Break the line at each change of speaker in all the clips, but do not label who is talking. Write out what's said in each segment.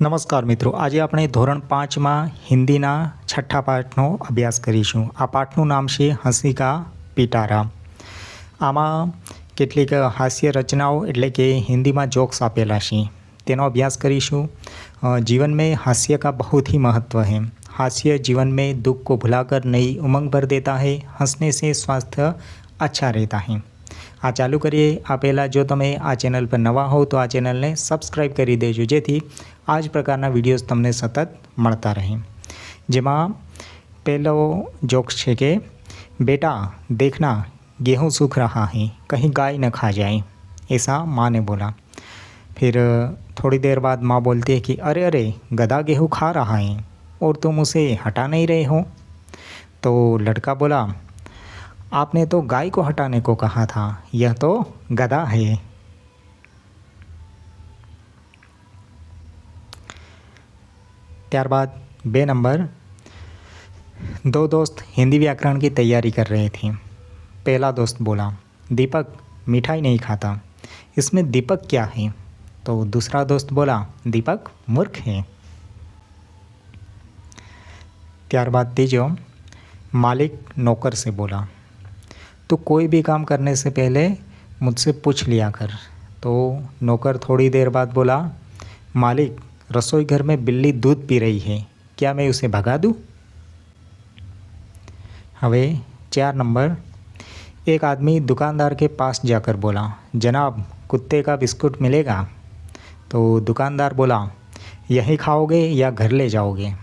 નમસ્કાર મિત્રો, આજે આપણે ધોરણ 5માં હિન્દીના છઠ્ઠા પાઠનો અભ્યાસ કરીશું। આ પાઠનું નામ છે હંસી કા પિટારા। આમાં કેટલીક હાસ્ય રચનાઓ એટલે કે હિન્દીમાં જોક્સ આપેલા છે, તેનો અભ્યાસ કરીશું। जीवन में हास्य का बहुत ही महत्व है। हास्य जीवन में दुख को भुलाकर नई उमंग भर देता है। हंसने से स्वास्थ्य अच्छा रहता है। आ चालू करिए। आ पहला जो તમે આ ચેનલ પર નવા હો તો આ ચેનલને સબસ્ક્રાઈબ કરી દેજો, જેથી આ જ પ્રકારના વિડીયોઝ તમને સતત મળતા રહે। જેમાં પહેલો જોક્સ છે કે बेटा देखना गेहूँ सूख रहा है, कहीं गाय न खा जाए, ऐसा माँ ने बोला। फिर थोड़ी देर बाद माँ बोलती है कि अरे अरे गधा गेहूँ खा रहा है और तुम उसे हटा नहीं रहे हो। तो लड़का बोला, आपने तो गाय को हटाने को कहा था, यह तो गधा है। त्यारबाद 2 नंबर, दो दोस्त हिंदी व्याकरण की तैयारी कर रहे थे। पहला दोस्त बोला, दीपक मिठाई नहीं खाता, इसमें दीपक क्या है? तो दूसरा दोस्त बोला, दीपक मूर्ख है। त्यारबाद तीजो, मालिक नौकर से बोला, तो कोई भी काम करने से पहले मुझसे पूछ लिया कर। तो नौकर थोड़ी देर बाद बोला, मालिक रसोई घर में बिल्ली दूध पी रही है, क्या मैं उसे भगा दूँ? हवे 4 नंबर, एक आदमी दुकानदार के पास जाकर बोला, जनाब कुत्ते का बिस्कुट मिलेगा? तो दुकानदार बोला, यहीं खाओगे या घर ले जाओगे?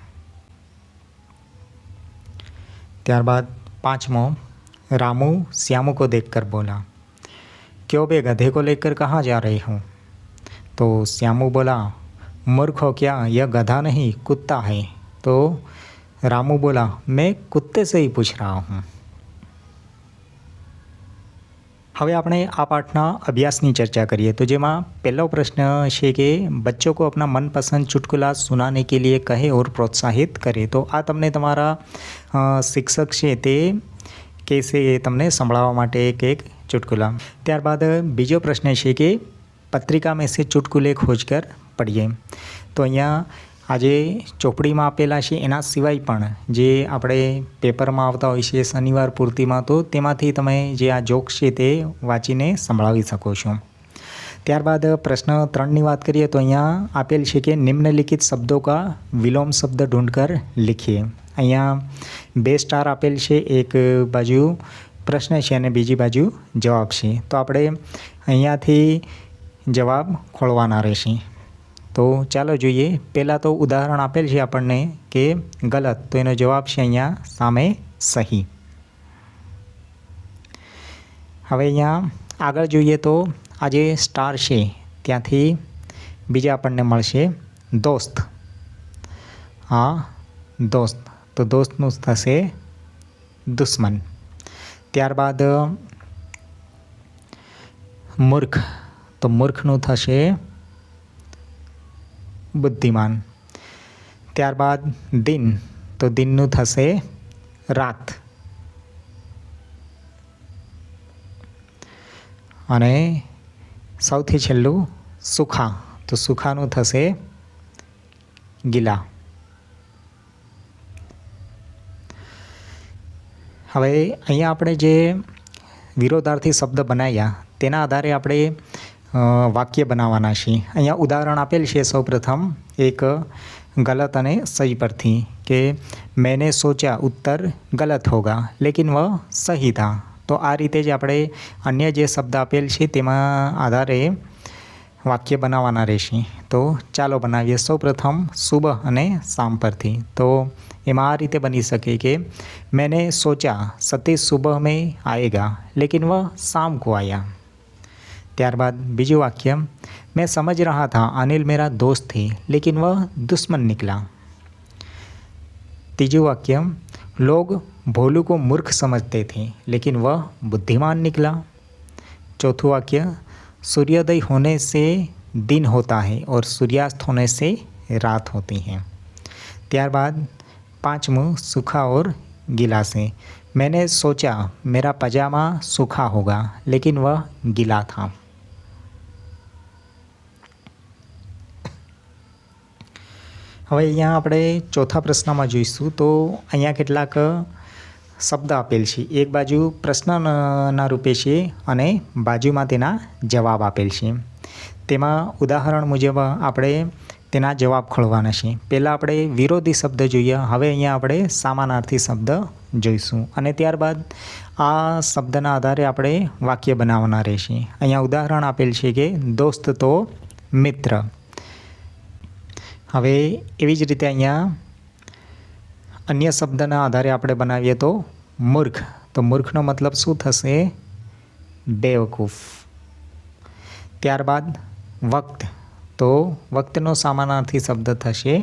त्यारबाद 5वां, रामू श्यामू को देखकर बोला, क्यों बे गधे को लेकर कहाँ जा रहे हो? तो श्यामू बोला, मूर्ख हो क्या, यह गधा नहीं कुत्ता है। तो रामू बोला, मैं कुत्ते से ही पूछ रहा हूँ। હવે આપણે આ પાઠના અભ્યાસની ચર્ચા કરીએ તો જેમાં પહેલો પ્રશ્ન છે કે બચ્ચોं को अपना मनपसंद चुटकुला सुनाने के लिए कहे और प्रोत्साहित करे। तो આ તમને તમારા શિક્ષક છે તે કહેશે તમને સંભળાવવા માટે એક ચુટકુલા। ત્યારબાદ બીજો પ્રશ્ન છે કે પત્રિકા में से चुटकुले खोजकर पढ़िए। તો અહીંયા આજે ચોપડીમાં આપેલા છે એના સિવાય પણ જે આપણે પેપરમાં આવતા હોય છે શનિવાર પૂર્તિમાં, તો તેમાંથી તમે જે આ જોક્સ છે તે વાંચીને સંભળાવી શકો છો। ત્યારબાદ પ્રશ્ન 3ની વાત કરીએ તો અહીંયા આપેલ છે કે નિમ્નલિખિત શબ્દો का વિલોમ શબ્દ ढूंढकर लिखिए। અહીંયા 2 સ્ટાર આપેલ છે, એક બાજુ પ્રશ્ન છે અને બીજી બાજુ જવાબ છે। તો આપણે અહીંયાથી જવાબ ખોલવાના રહેશે। તો ચાલો જોઈએ। પહેલાં તો ઉદાહરણ આપેલ છે આપણને કે ગલત, તો એનો જવાબ છે અહીંયા સામે સહી। હવે અહીંયા આગળ જોઈએ તો આ જે સ્ટાર છે ત્યાંથી બીજા આપણને મળશે દોસ્ત। હા દોસ્ત, તો દોસ્તનું થશે દુશ્મન। ત્યારબાદ મૂર્ખ, તો મૂર્ખનું થશે बुद्धिमान। त्यारबाद दिन, तो दिनનું થશે રાત। અને સૌથી છેલ્લું સુખા, તો સુખાનું થશે ગીલા। હવે અહીંયા આપણે જે વિરોધાર્થી શબ્દ બનાવ્યા તેના આધારે આપણે વાક્ય બનાવવાના છે। અહીંયા ઉદાહરણ આપેલ છે સૌપ્રથમ એક गलत અને सही પરથી કે मैंने सोचा उत्तर गलत होगा लेकिन वह सही था। તો આ રીતે જ આપણે અન્ય જે શબ્દ આપેલ છે તેમાં આધારે વાક્ય બનાવવાના રહેશે। તો ચાલો બનાવીએ। સૌપ્રથમ સુબહ અને શામ પરથી। તો એમાં આ રીતે બની શકે કે मैंने सोचा सतीश सुबह में आएगा लेकिन वह शाम को आया। त्यारबाद बीजू वाक्य, मैं समझ रहा था अनिल मेरा दोस्त थे लेकिन वह दुश्मन निकला। तीजू वाक्य, लोग भोलू को मूर्ख समझते थे लेकिन वह बुद्धिमान निकला। चौथू वाक्य, सूर्योदय होने से दिन होता है और सूर्यास्त होने से रात होती है। त्यारबाद 5वां, सूखा और गीला से, मैंने सोचा मेरा पजामा सूखा होगा लेकिन वह गीला था। હવે અહીંયા આપણે ચોથા પ્રશ્નમાં જોઈશું તો અહીંયા કેટલાક શબ્દ આપેલ છે. એક બાજુ પ્રશ્નના રૂપે છે અને બાજુમાં તેના જવાબ આપેલ છે. તેમાં ઉદાહરણ મુજબ આપણે તેના જવાબ ખોલવાના છે. પહેલાં આપણે વિરોધી શબ્દ જોઈએ. હવે અહીંયા આપણે સમાનાર્થી શબ્દ જોઈશું અને ત્યારબાદ આ શબ્દના આધારે આપણે વાક્ય બનાવવાના રહેશે. અહીંયા ઉદાહરણ આપેલ છે કે દોસ્ત તો મિત્ર. હવે એવી જ રીતે અહીંયા અન્ય શબ્દના આધારે આપણે બનાવીએ તો મૂર્ખ. તો મૂર્ખનો મતલબ શું થશે? બેવકૂફ. ત્યારબાદ વક્ત. તો વક્તનો સમાનાર્થી શબ્દ થશે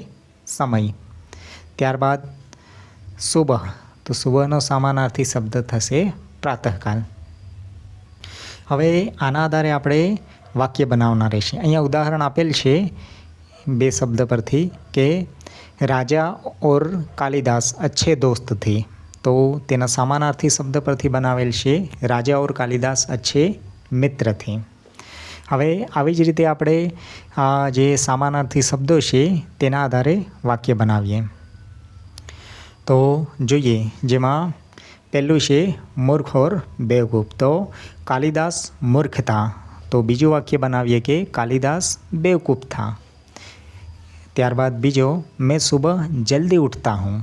સમય. ત્યારબાદ સુબહ. તો સુબહનો સમાનાર્થી શબ્દ થશે પ્રાતઃકાલ. હવે આના આધારે આપણે વાક્ય બનાવવાના રહેશે. અહીંયા ઉદાહરણ આપેલ છે બે શબ્દ પરથી કે રાજા ઓર કાલિદાસ અચ્છે દોસ્ત થે. તો તેના સમાનાર્થી શબ્દ પરથી બનાવેલ છે રાજા ઓર કાલિદાસ અચ્છે મિત્ર થે. હવે આવી જ રીતે આપણે આ જે સમાનાર્થી શબ્દો છે તેના આધારે વાક્ય બનાવીએ. તો જોઈએ, જેમાં પહેલું છે મૂર્ખ ઓર બેવકૂફ. તો કાલિદાસ મૂર્ખ થા. તો બીજું વાક્ય બનાવીએ કે કાલિદાસ બેવકૂફ થા. ત્યારબાદ બીજો મેં સુબહ જલ્દી ઉઠતા હું.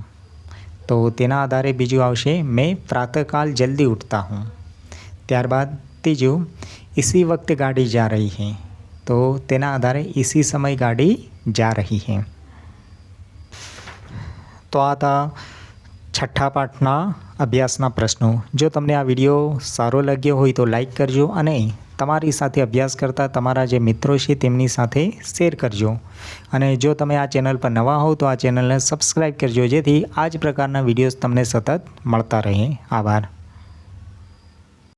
તો તેના આધારે બીજું આવશે મેં પ્રાતઃકાલ જલ્દી ઉઠતા હું. ત્યારબાદ ત્રીજું इसी वक्त गाड़ी जा रही है. तो तेना आधारे इसी समय गाड़ी जा रही है. तो आ था छठा पाठना अभ्यासना प्रश्नों. जो तमने आ विडियो सारो लग्यो होय तो लाइक करजो अने तमारी साथे अभ्यास करता तमारा जे मित्रों छे तेमनी साथे शेर करजो. अने जो तमे आ चेनल पर नवा हो तो आ चेनल ने सब्सक्राइब करजो, जेथी आ ज प्रकारना विडियोज तमने सतत मळता रहे. आभार.